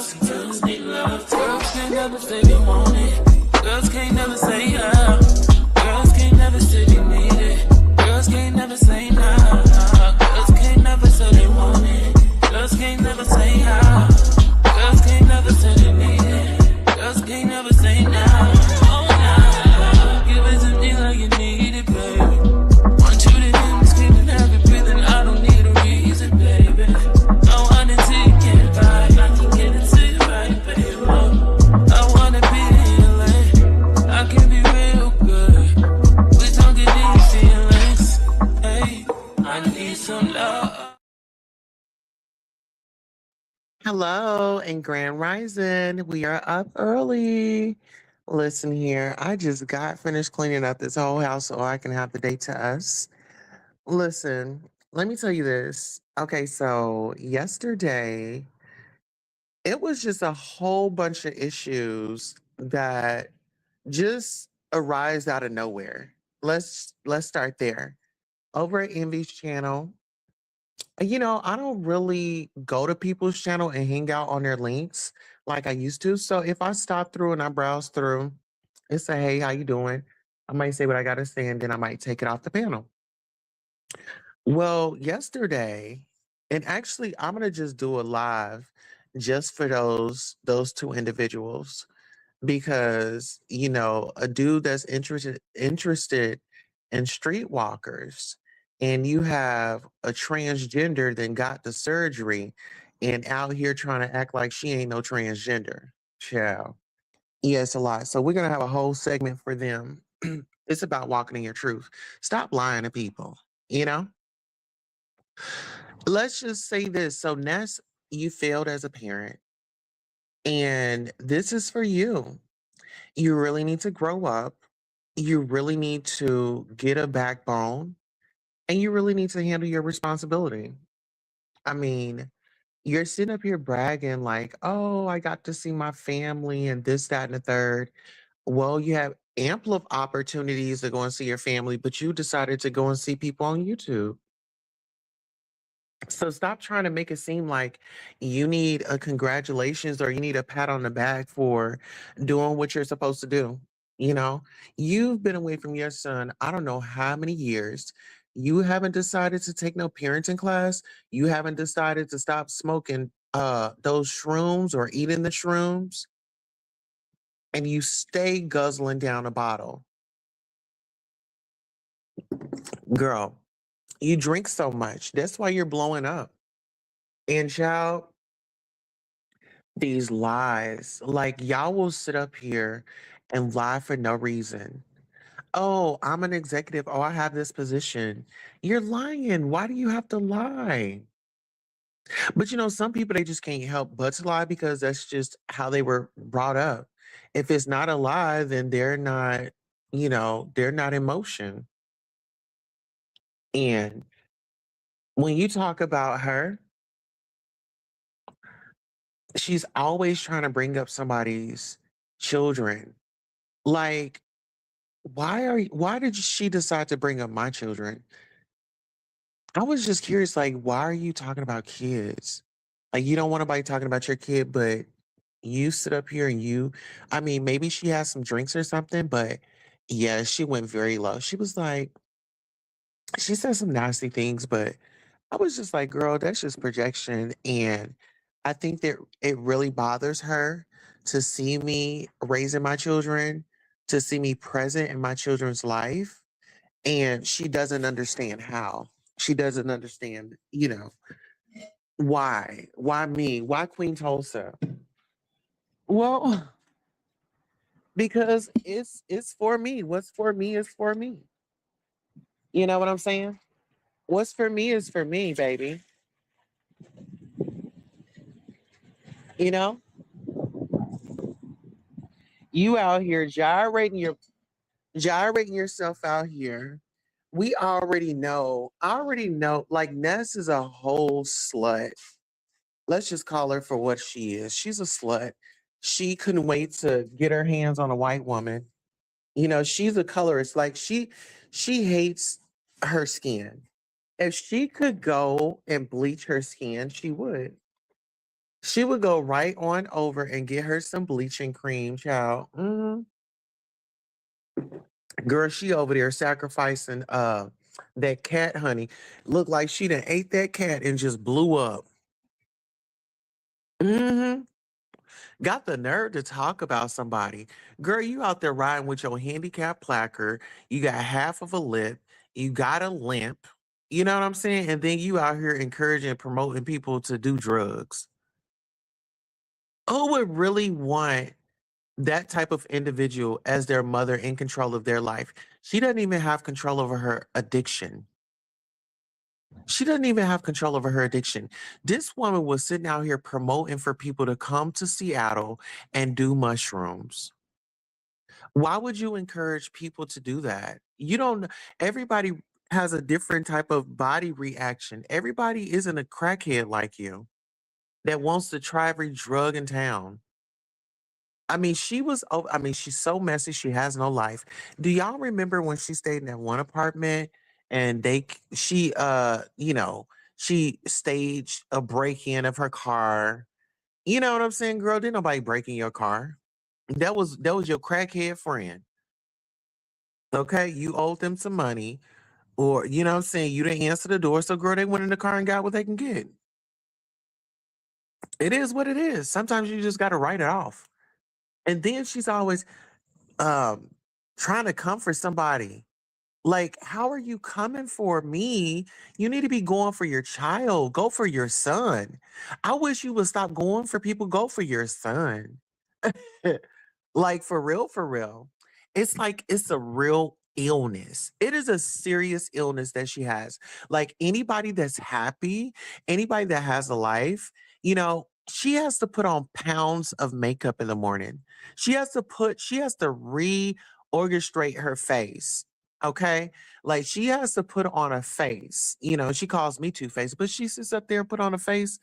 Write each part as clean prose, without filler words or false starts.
girls and girls need love. Girls can't never say they want it. Girls can't never say yeah. Girls can't never say they need it. Girls can't never say nah. Girls can't never say they want it. Girls can't never say yeah. Girls can't never say they need it. Girls can't never say nah. Oh nah. Give it to me like you need it, baby. Want you to hear me screaming, have it breathing. I don't need a reason, baby. I want it till you get it right. I can get it to you right, baby. I wanna be healing. I can be real good. Please don't get these feelings. Hey, I need some love. Hello and Grand Rising. We are up early. Listen here, I just got finished cleaning up this whole house so I can have the day to us. Listen, let me tell you this. Okay, so yesterday, it was just a whole bunch of issues that just arise out of nowhere. Let's start there. Over at Envy's channel, I don't really go to people's channel and hang out on their links like I used to. So if I stop through and I browse through and say, hey, how you doing? I might say what I gotta say and then I might take it off the panel. Well, yesterday, and actually I'm gonna just do a live just for those two individuals because a dude that's interested in streetwalkers and you have a transgender that got the surgery and out here trying to act like she ain't no transgender. Child. Yeah, it's a lot. So we're gonna have a whole segment for them. It's about walking in your truth. Stop lying to people, you know? Let's just say this. So Ness, you failed as a parent. And this is for you. You really need to grow up. You really need to get a backbone and you really need to handle your responsibility. I mean, you're sitting up here bragging like, oh, I got to see my family and this, that, and the third. Well, you have ample of opportunities to go and see your family, but you decided to go and see people on YouTube. So stop trying to make it seem like you need a congratulations or you need a pat on the back for doing what you're supposed to do. You know, you've been away from your son, I don't know how many years. You haven't decided to take no parenting class. You haven't decided to stop smoking those shrooms or eating the shrooms, and you stay guzzling down a bottle. Girl, you drink so much. That's why you're blowing up. And child, these lies. Like y'all will sit up here and lie for no reason. Oh, I'm an executive. Oh, I have this position. You're lying. Why do you have to lie? But some people they just can't help but to lie because that's just how they were brought up. If it's not a lie, then they're not in motion. And when you talk about her, she's always trying to bring up somebody's children. Like, why did she decide to bring up my children? I was just curious, like, why are you talking about kids? Like, you don't want nobody talking about your kid, but you sit up here and I mean, maybe she has some drinks or something, but yeah, she went very low. She was like, she said some nasty things, but I was just like, girl, that's just projection. And I think that it really bothers her to see me raising my children, to see me present in my children's life. And she doesn't understand how. She doesn't understand, why? Why me? Why Queen Tulsa? Well, because it's for me. What's for me is for me. You know what I'm saying? What's for me is for me, baby. You know? You out here gyrating yourself out here. I already know, like Ness is a whole slut. Let's just call her for what she is. She's a slut. She couldn't wait to get her hands on a white woman. She's a colorist. Like she hates her skin. If she could go and bleach her skin, she would. She would go right on over and get her some bleaching cream, child. Girl, she over there sacrificing that cat, honey. Looked like she done ate that cat and just blew up. hmm Got the nerve to talk about somebody. Girl, you out there riding with your handicap placard. You got half of a lip. You got a limp. You know what I'm saying? And then you out here encouraging and promoting people to do drugs. Who would really want that type of individual as their mother in control of their life? She doesn't even have control over her addiction. She doesn't even have control over her addiction. This woman was sitting out here promoting for people to come to Seattle and do mushrooms. Why would you encourage people to do that? You don't, everybody has a different type of body reaction. Everybody isn't a crackhead like you that wants to try every drug in town. I mean, I mean, she's so messy, she has no life. Do y'all remember when she stayed in that one apartment and she staged a break-in of her car? You know what I'm saying, girl? Didn't nobody break in your car. That was your crackhead friend. Okay, you owed them some money, or you know what I'm saying, you didn't answer the door. So girl, they went in the car and got what they can get. It is what it is. Sometimes you just gotta write it off. And then she's always um trying to comfort somebody. Like, how are you coming for me? You need to be going for your child. Go for your son. I wish you would stop going for people. Go for your son. Like for real, for real. It's like it's a real illness. It is a serious illness that she has. Like anybody that's happy, anybody that has a life, she has to put on pounds of makeup in the morning. She has to reorchestrate her face. Okay. Like she has to put on a face. She calls me Two Face, but she sits up there and put on a face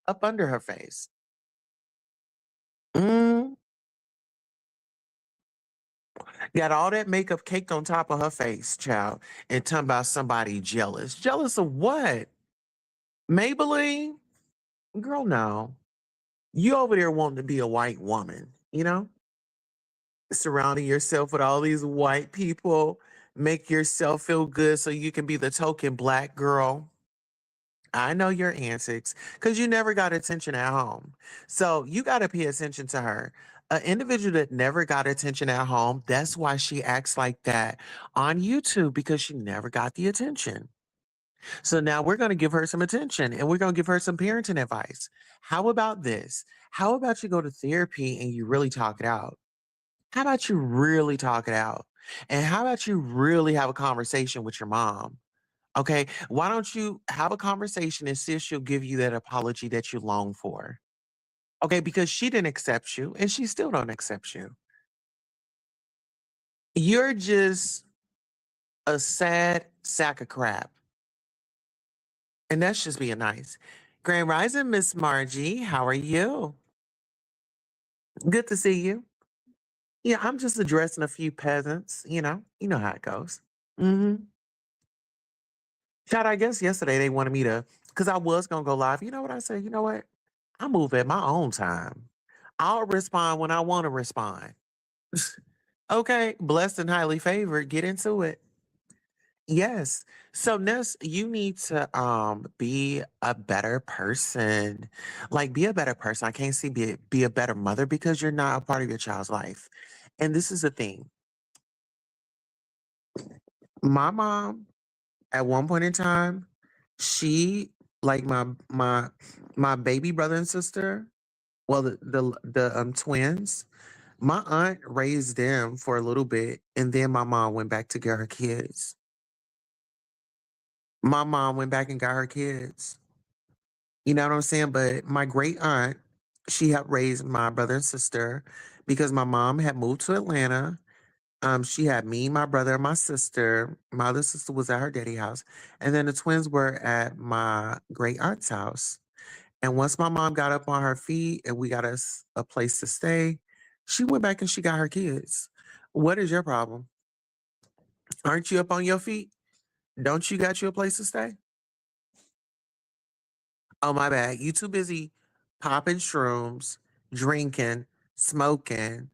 up under her face. Mm, got all that makeup caked on top of her face, child, and talking about somebody jealous. Jealous of what? Maybelline? Girl, no. You over there wanting to be a white woman, surrounding yourself with all these white people, make yourself feel good so you can be the token black girl. I know your antics because you never got attention at home. So you got to pay attention to her. An individual that never got attention at home, that's why she acts like that on YouTube because she never got the attention. So now we're going to give her some attention and we're going to give her some parenting advice. How about this? How about you go to therapy and you really talk it out? How about you really talk it out? And how about you really have a conversation with your mom? Okay, why don't you have a conversation and see if she'll give you that apology that you long for? Okay, because she didn't accept you and she still don't accept you. You're just a sad sack of crap. And that's just being nice. Grand Rising, Miss Margie, how are you? Good to see you. Yeah, I'm just addressing a few peasants, You know how it goes. hmm Chad, I guess yesterday they wanted me to, because I was gonna go live. You know what I said? You know what? I move at my own time. I'll respond when I want to respond. Okay, blessed and highly favored. Get into it. Yes. So Ness, you need to be a better person. Like be a better person. I can't see be a better mother because you're not a part of your child's life. And this is the thing. My mom at one point in time, she like my baby brother and sister, well the twins, my aunt raised them for a little bit and then my mom went back to get her kids. My mom went back and got her kids. You know what I'm saying? But my great aunt, she helped raise my brother and sister because my mom had moved to Atlanta. She had me, my brother, and my sister. My other sister was at her daddy house. And then the twins were at my great aunt's house. And once my mom got up on her feet and we got us a place to stay, she went back and she got her kids. What is your problem? Aren't you up on your feet? Don't you got you a place to stay? Oh, my bad. You too busy popping shrooms, drinking, smoking.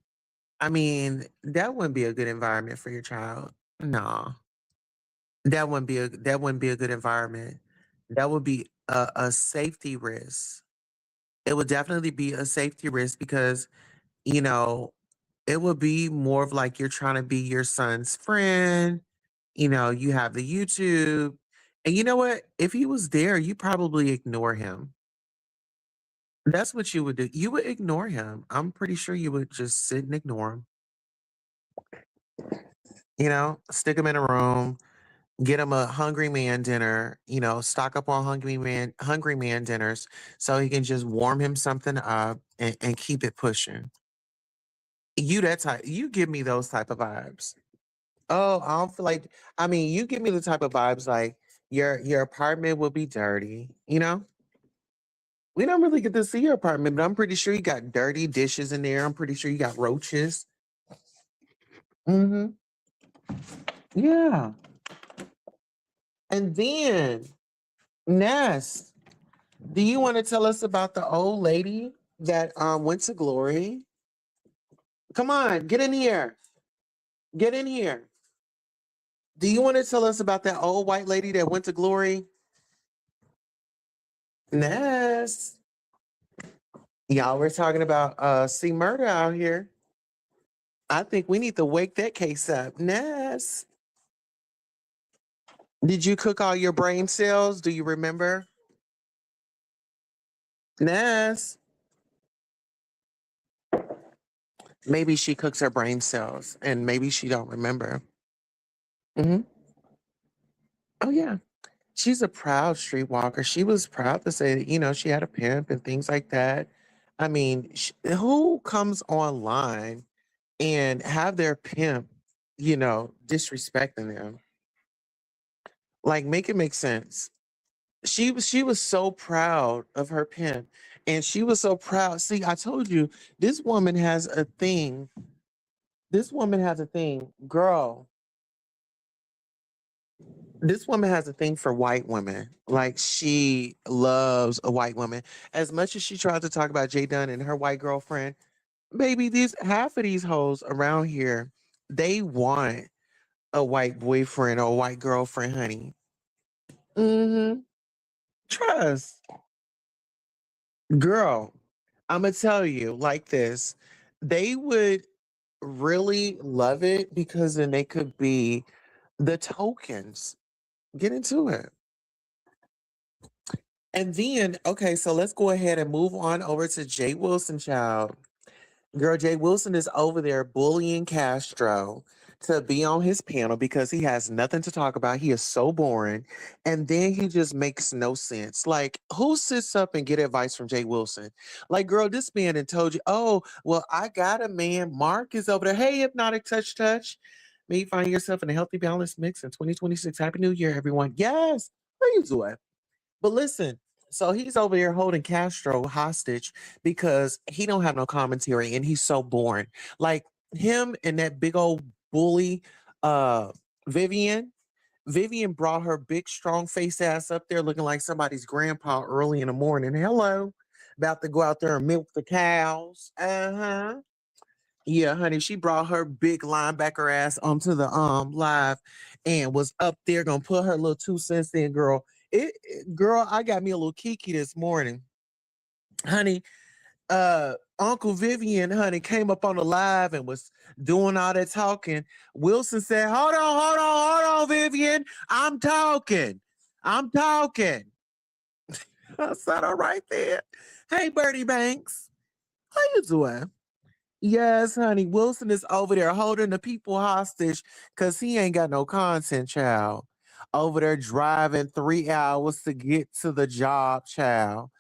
I mean, that wouldn't be a good environment for your child. No, that wouldn't be a good environment. That would be a safety risk. It would definitely be a safety risk because, you know, it would be more of like you're trying to be your son's friend. You have the YouTube. And you know what? If he was there, you probably ignore him. That's what you would do. You would ignore him. I'm pretty sure you would just sit and ignore him. Stick him in a room, get him a hungry man dinner, stock up on hungry man dinners so he can just warm him something up and keep it pushing. You give me those type of vibes. Oh, I don't feel like you give me the type of vibes like your apartment will be dirty. We don't really get to see your apartment, but I'm pretty sure you got dirty dishes in there. I'm pretty sure you got roaches. Hmm. Yeah. And then, Ness, do you want to tell us about the old lady that went to glory? Come on, get in here. Get in here. Do you want to tell us about that old white lady that went to glory? Ness. Y'all, we're talking about see murder out here. I think we need to wake that case up. Ness. Did you cook all your brain cells? Do you remember? Ness. Maybe she cooks her brain cells and maybe she don't remember. Hmm. Oh yeah. She's a proud streetwalker. She was proud to say that, she had a pimp and things like that. I mean, who comes online and have their pimp, disrespecting them? Like, make it make sense. She was so proud of her pimp, and she was so proud. See, I told you, this woman has a thing. This woman has a thing, girl. This woman has a thing for white women. Like, she loves a white woman. As much as she tries to talk about Jay Dunn and her white girlfriend, baby, these half of these hoes around here, they want a white boyfriend or a white girlfriend, honey. Mm-hmm. Trust. Girl, Imma tell you like this. They would really love it because then they could be the tokens. Get into it. And then, okay, so let's go ahead and move on over to Jay Wilson, child. Girl, Jay Wilson is over there bullying Castro to be on his panel because he has nothing to talk about. He is so boring. And then he just makes no sense. Like, who sits up and get advice from Jay Wilson? Like, girl, this man and told you, oh, well, I got a man. Mark is over there. Hey, hypnotic touch touch. May you find yourself in a healthy balance mix in 2026. Happy New Year, everyone. Yes. How you doing? But listen, so he's over there holding Castro hostage because he don't have no commentary and he's so boring. Like him and that big old bully, uh, Vivian. Vivian brought her big, strong face ass up there looking like somebody's grandpa early in the morning. Hello. About to go out there and milk the cows. Uh-huh. Yeah, honey, she brought her big linebacker ass onto the live and was up there gonna put her little 2 cents in, girl. Girl, I got me a little kiki this morning. Honey, Uncle Vivian, honey, came up on the live and was doing all that talking. Wilson said, hold on, hold on, hold on, Vivian. I'm talking. I'm talking. I said, all right there. Hey, Bertie Banks. How you doing? Yes, honey. Wilson is over there holding the people hostage because he ain't got no content, child. Over there driving 3 hours to get to the job, child.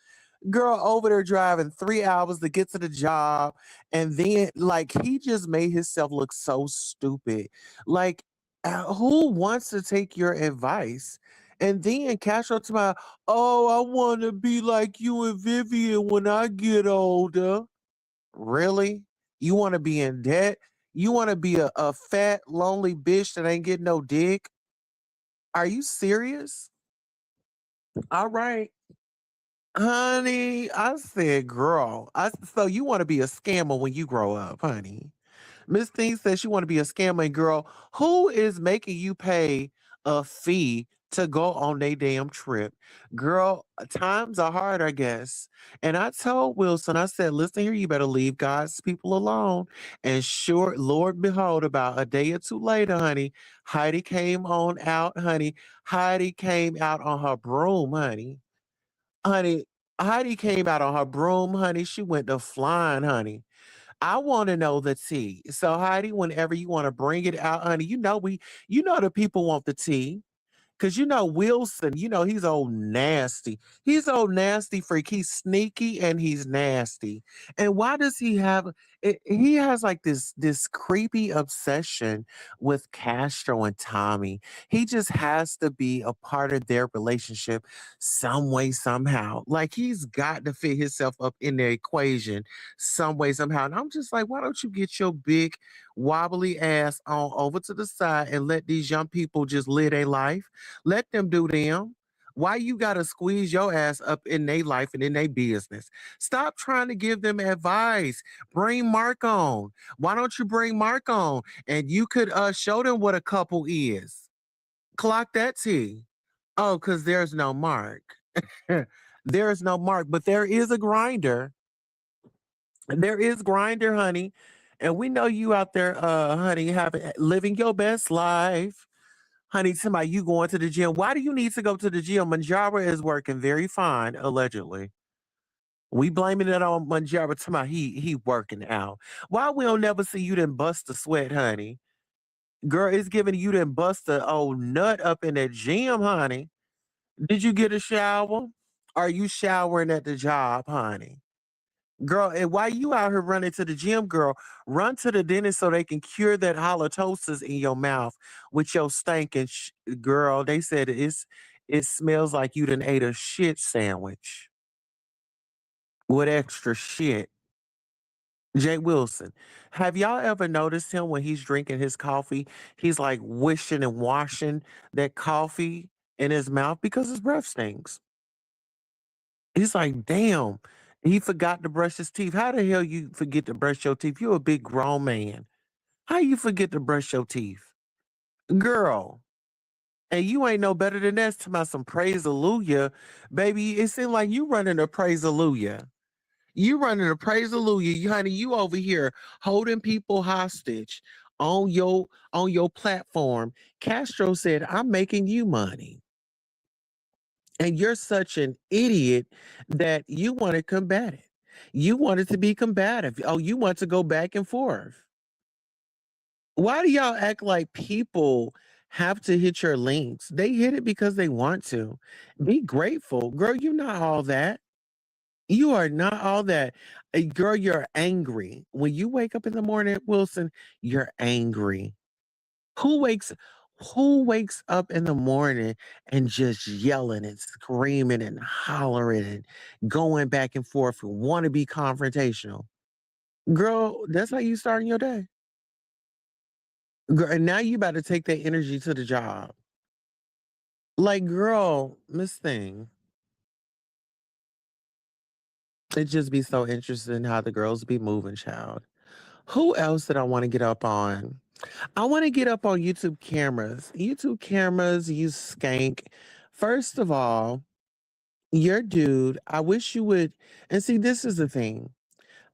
Girl over there driving 3 hours to get to the job. And then, like, he just made himself look so stupid. Like, who wants to take your advice? And then Castro to my, oh, I want to be like you and Vivian when I get older. Really? You want to be in debt? You want to be a fat, lonely bitch that ain't getting no dick? Are you serious? All right. Honey, I said, girl. So you want to be a scammer when you grow up, honey. Miss Thing says she want to be a scammer. And girl, who is making you pay a fee to go on their damn trip? Girl, times are hard, I guess. And I told Wilson, I said, listen here, you better leave God's people alone. And sure, Lord behold, about a day or two later, honey, Heidi came on out, honey. Heidi came out on her broom, honey. Honey, Heidi came out on her broom, honey. She went to flying, honey. I want to know the tea. So Heidi, whenever you want to bring it out, honey, you know the people want the tea. Cause you know Wilson, you know he's old nasty. He's old nasty freak. He's sneaky and he's nasty. And why does he have? He has like this creepy obsession with Castro and Tommy. He just has to be a part of their relationship some way somehow. Like he's got to fit himself up in the equation some way somehow. And I'm just like, why don't you get your big wobbly ass on over to the side and let these young people just live their life? Let them do them. Why you gotta squeeze your ass up in their life and in their business? Stop trying to give them advice. Bring Mark on. Why don't you bring Mark on? And you could show them what a couple is. Clock that T. Oh, because there's no Mark. There is no Mark, but there is a grinder. There is grinder, honey. And we know you out there, honey, having living your best life. Honey, somebody, you going to the gym. Why do you need to go to the gym? Manjara is working very fine, allegedly. We blaming it on Manjara. Somebody, he working out. Why we don't never see you then bust a sweat, honey? Girl, it's giving you then bust a old nut up in that gym, honey. Did you get a shower? Are you showering at the job, honey? Girl, and why you out here running to the gym, girl? Run to the dentist so they can cure that halitosis in your mouth with your stinking girl. They said it smells like you done ate a shit sandwich with extra shit. Jay Wilson, have y'all ever noticed him when he's drinking his coffee? He's like wishing and washing that coffee in his mouth because his breath stinks. He's like, damn, he forgot to brush his teeth. How the hell you forget to brush your teeth? You're a big grown man. How you forget to brush your teeth? Girl, and you ain't no better than that to my some praise hallelujah. Baby, it seems like you running a praise hallelujah. You running a praise hallelujah. You honey, you over here holding people hostage on your platform. Castro said, I'm making you money. And you're such an idiot that you want to combat it. You wanted to be combative. Oh, you want to go back and forth. Why do y'all act like people have to hit your links? They hit it because they want to. Be grateful. Girl, you're not all that. You are not all that. Girl, you're angry. When you wake up in the morning, Wilson, you're angry. Who wakes who wakes up in the morning and just yelling and screaming and hollering and going back and forth and want to be confrontational? Girl, that's how you starting your day. Girl, and now you about to take that energy to the job. Like, girl, Miss Thing, it just be so interesting how the girls be moving, child. Who else did I want to get up on? I want to get up on YouTube cameras. YouTube cameras, you skank. First of all, your dude, I wish you would. And see, this is the thing.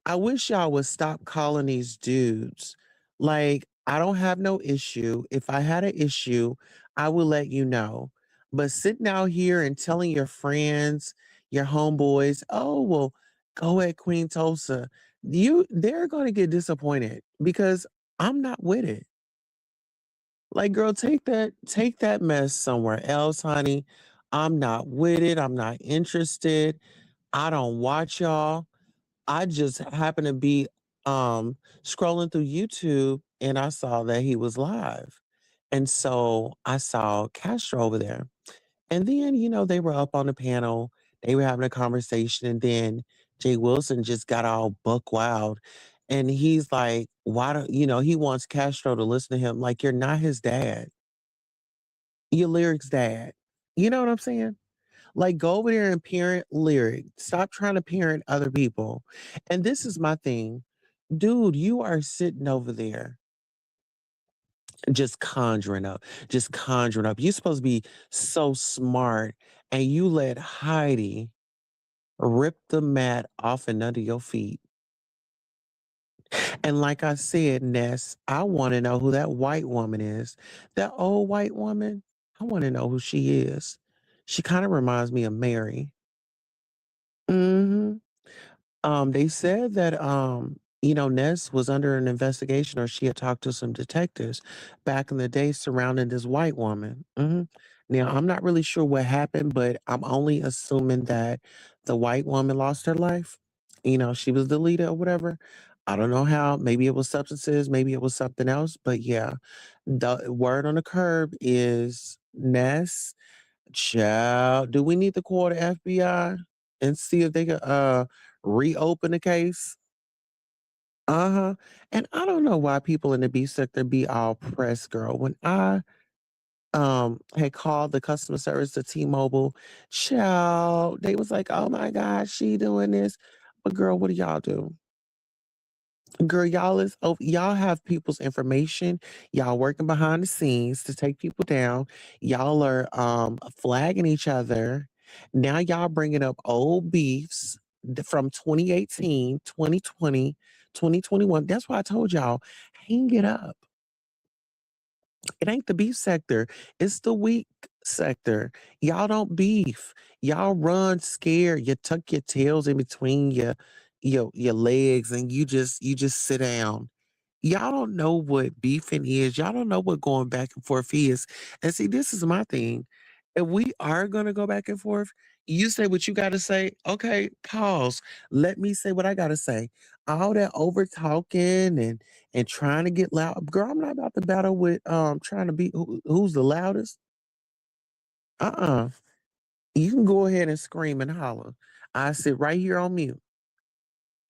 I wish y'all would stop calling these dudes. Like, I don't have no issue. If I had an issue, I will let you know. But sitting out here and telling your friends, your homeboys, oh, well, go at Queen Tulsa, they're gonna get disappointed because I'm not with it. Like, girl, take that mess somewhere else, honey. I'm not with it. I'm not interested. I don't watch y'all. I just happened to be scrolling through YouTube and I saw that he was live. And so I saw Castro over there. And then, they were up on the panel, they were having a conversation, and then Jay Wilson just got all buck wild. And he's like, why don't he wants Castro to listen to him like you're not his dad. Your lyrics dad. You know what I'm saying? Like, go over there and parent Lyric. Stop trying to parent other people. And this is my thing. Dude, you are sitting over there just conjuring up, just conjuring up. You're supposed to be so smart, and you let Heidi rip the mat off and under your feet. And like I said, Ness, I want to know who that white woman is. That old white woman, I want to know who she is. She kind of reminds me of Mary. Hmm. They said that Ness was under an investigation, or she had talked to some detectives back in the day surrounding this white woman. Now, I'm not really sure what happened, but I'm only assuming that the white woman lost her life. She was the leader or whatever. I don't know how. Maybe it was substances, maybe it was something else. But yeah, the word on the curb is Ness. Child, do we need to call the FBI and see if they can reopen the case? Uh-huh. And I don't know why people in the B sector be all pressed, girl. When I had called the customer service to T-Mobile, child, they was like, "Oh my God, she doing this." But girl, what do y'all do? Girl, y'all have people's information. Y'all working behind the scenes to take people down. Y'all are flagging each other. Now y'all bringing up old beefs from 2018, 2020, 2021. That's why I told y'all, hang it up. It ain't the beef sector. It's the weak sector. Y'all don't beef. Y'all run scared. You tuck your tails in between your legs, and you just sit down. Y'all don't know what beefing is. Y'all don't know what going back and forth is. And see, this is my thing. If we are gonna go back and forth, you say what you gotta say. Okay, pause. Let me say what I gotta say. All that over talking and trying to get loud. Girl, I'm not about to battle with trying to be who's the loudest. Uh-uh. You can go ahead and scream and holler. I sit right here on mute.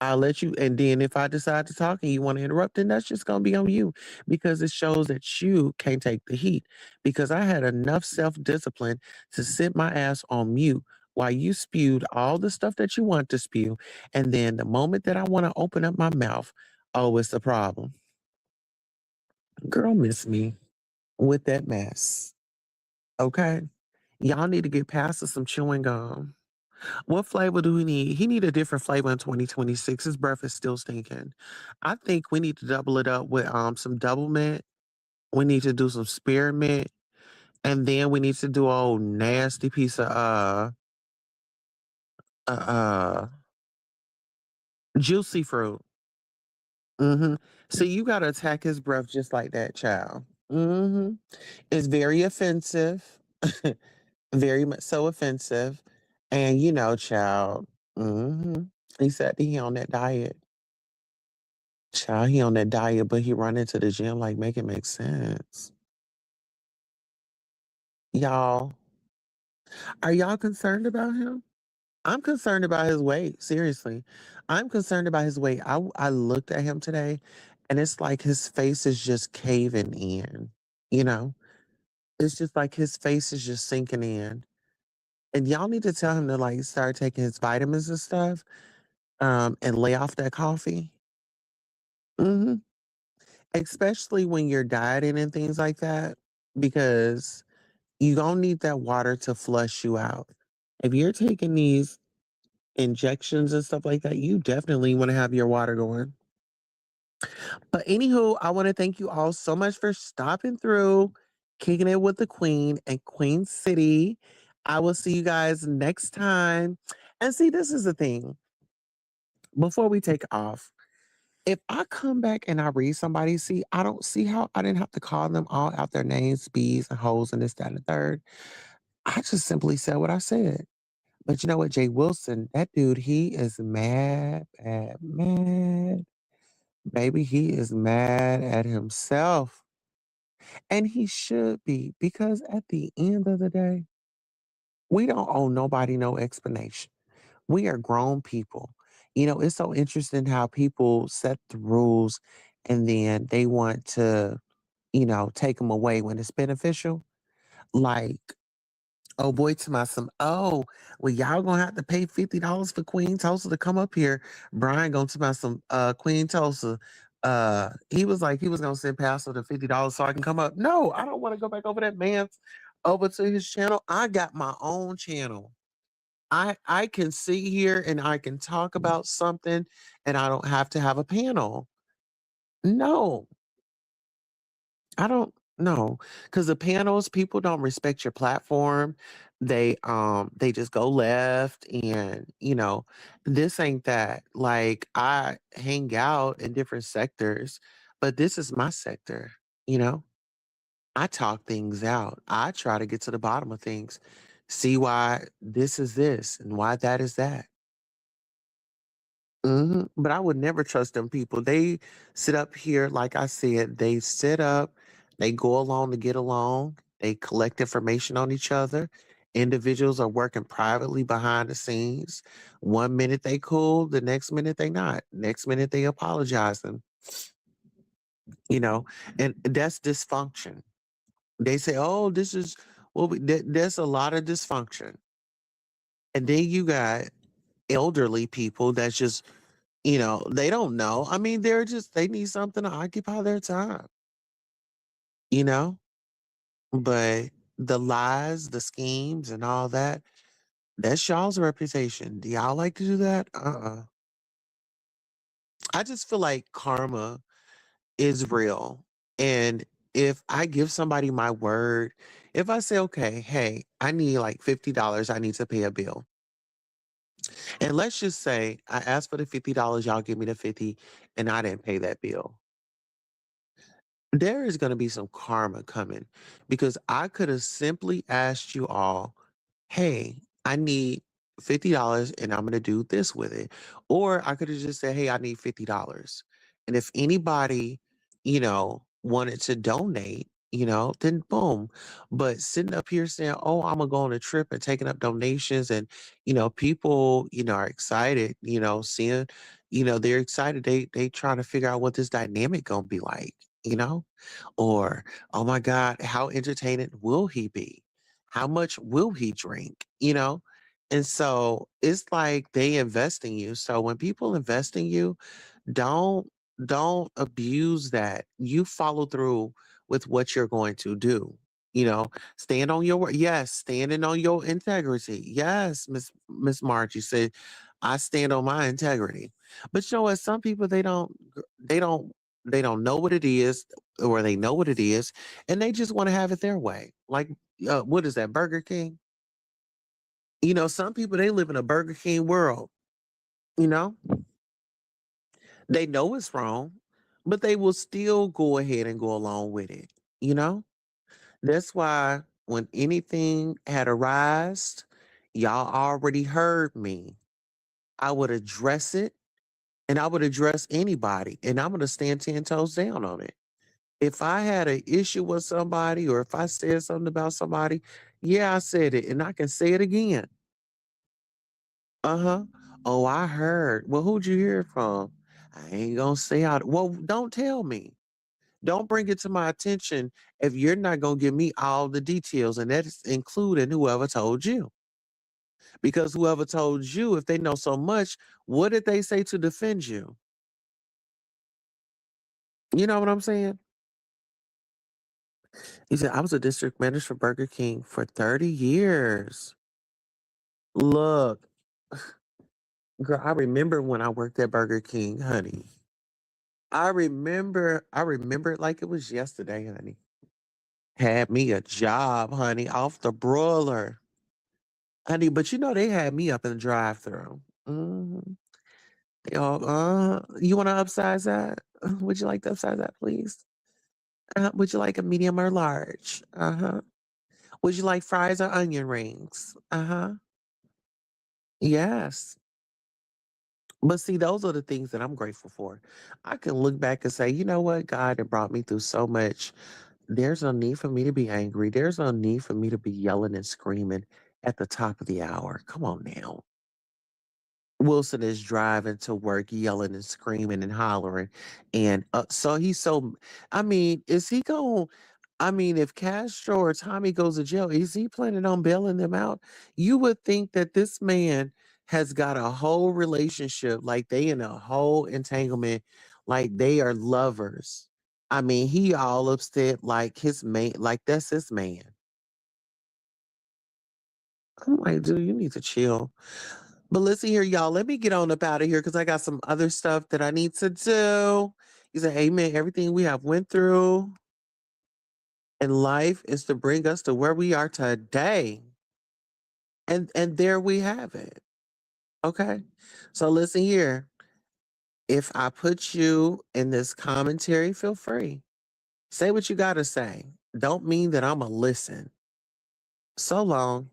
I'll let you, and then if I decide to talk and you want to interrupt, then that's just gonna be on you, because it shows that you can't take the heat. Because I had enough self-discipline to sit my ass on mute while you spewed all the stuff that you want to spew. And then the moment that I want to open up my mouth, oh, it's the problem. Girl, miss me with that mess. Okay. Y'all need to get past some chewing gum. What flavor do we need? He need a different flavor in 2026. His breath is still stinking. I think we need to double it up with some double mint. We need to do some spearmint, and then we need to do a old nasty piece of uh uh juicy fruit. Hmm. So you gotta attack his breath just like that, child. It's very offensive. Very much so offensive. And child. He said that he on that diet. Child, he on that diet, but he run into the gym, like, make it make sense. Y'all, are y'all concerned about him? I'm concerned about his weight, seriously. I'm concerned about his weight. I looked at him today, and it's like his face is just caving in, you know? It's just like his face is just sinking in. And y'all need to tell him to, like, start taking his vitamins and stuff, and lay off that coffee. Mhm. Especially when you're dieting and things like that, because you don't need that water to flush you out. If you're taking these injections and stuff like that, you definitely want to have your water going. But anywho, I want to thank you all so much for stopping through, kicking it with the Queen and Queen City. I will see you guys next time. And see, this is the thing. Before we take off, if I come back and I read somebody, see, I don't see how I didn't have to call them all out their names, bees, and hoes, and this, that, and the third. I just simply said what I said. But you know what, Jay Wilson, that dude, he is mad, mad, mad. Baby, he is mad at himself. And he should be, because at the end of the day, we don't owe nobody no explanation. We are grown people. It's so interesting how people set the rules and then they want to, take them away when it's beneficial. Like, Oh boy, to my some. Oh, well, y'all gonna have to pay $50 for Queen Tulsa to come up here. Brian gonna tell my some Queen Tulsa. He was like he was gonna send Pastor the $50 so I can come up. No, I don't want to go back over that man's over to his channel. I got my own channel. I can sit here and I can talk about something and I don't have to have a panel. No, I don't know, because the panels, people don't respect your platform. They just go left and, this ain't that. Like, I hang out in different sectors, but this is my sector, you know? I talk things out. I try to get to the bottom of things, see why this is this and why that is that. But I would never trust them people. They sit up here, like I said, they sit up, they go along to get along, they collect information on each other. Individuals are working privately behind the scenes. One minute they cool, the next minute they not. Next minute they apologizing, you know, and that's dysfunction. They say, oh, this is there's a lot of dysfunction. And then you got elderly people that's just they don't know. I mean, they need something to occupy their time, you know? But the lies, the schemes, and all that, that's y'all's reputation. Do y'all like to do that? I just feel like karma is real. And if I give somebody my word, if I say, okay, hey, I need like $50, I need to pay a bill. And let's just say I asked for the $50, y'all give me the 50, and I didn't pay that bill. There is going to be some karma coming because I could have simply asked you all, hey, I need $50 and I'm going to do this with it. Or I could have just said, hey, I need $50. And if anybody, wanted to donate, then boom. But sitting up here saying, oh, I'm going to go on a trip and taking up donations and, people, are excited, seeing, they're excited. They trying to figure out what this dynamic going to be like, you know? Or, oh my God, how entertaining will he be? How much will he drink? And so it's like they invest in you. So when people invest in you, don't don't abuse that. You follow through with what you're going to do. Stand on your word. Yes, standing on your integrity. Yes, Miss Margie said, I stand on my integrity. But you know what? Some people they don't they don't know what it is, or they know what it is, and they just want to have it their way. Like, what is that, Burger King? Some people they live in a Burger King world. You know, they know it's wrong, but they will still go ahead and go along with it. You know, that's why when anything had arisen, y'all already heard me. I would address it, and I would address anybody, and I'm gonna stand 10 toes down on it. If I had an issue with somebody or if I said something about somebody, yeah, I said it and I can say it again. Uh-huh. Oh, I heard. Well, who'd you hear it from? I ain't gonna say out. Well, don't tell me. Don't bring it to my attention if you're not gonna give me all the details, and that's including whoever told you. Because whoever told you, if they know so much, what did they say to defend you? You know what I'm saying? He said, I was a district manager for Burger King for 30 years. Look, girl, I remember when I worked at Burger King, honey. I remember it like it was yesterday, honey. Had me a job, honey, off the broiler. Honey, but they had me up in the drive-through. They all, you want to upsize that? Would you like to upsize that, please? Would you like a medium or large? Uh-huh. Would you like fries or onion rings? Uh-huh. Yes. But see, those are the things that I'm grateful for. I can look back and say, you know what? God had brought me through so much. There's no need for me to be angry. There's no need for me to be yelling and screaming at the top of the hour. Come on now. Wilson is driving to work, yelling and screaming and hollering. And so I mean, is he going? I mean, if Castro or Tommy goes to jail, is he planning on bailing them out? You would think that this man has got a whole relationship, like they in a whole entanglement, like they are lovers. I mean, he all upset, like his man, like that's his man. I'm like, dude, you need to chill. But listen here, y'all. Let me get on up out of here because I got some other stuff that I need to do. He said, "Amen. Everything we have went through in life is to bring us to where we are today." And there we have it. Okay. So listen here. If I put you in this commentary, feel free. Say what you gotta say. Don't mean that I'ma listen. So long.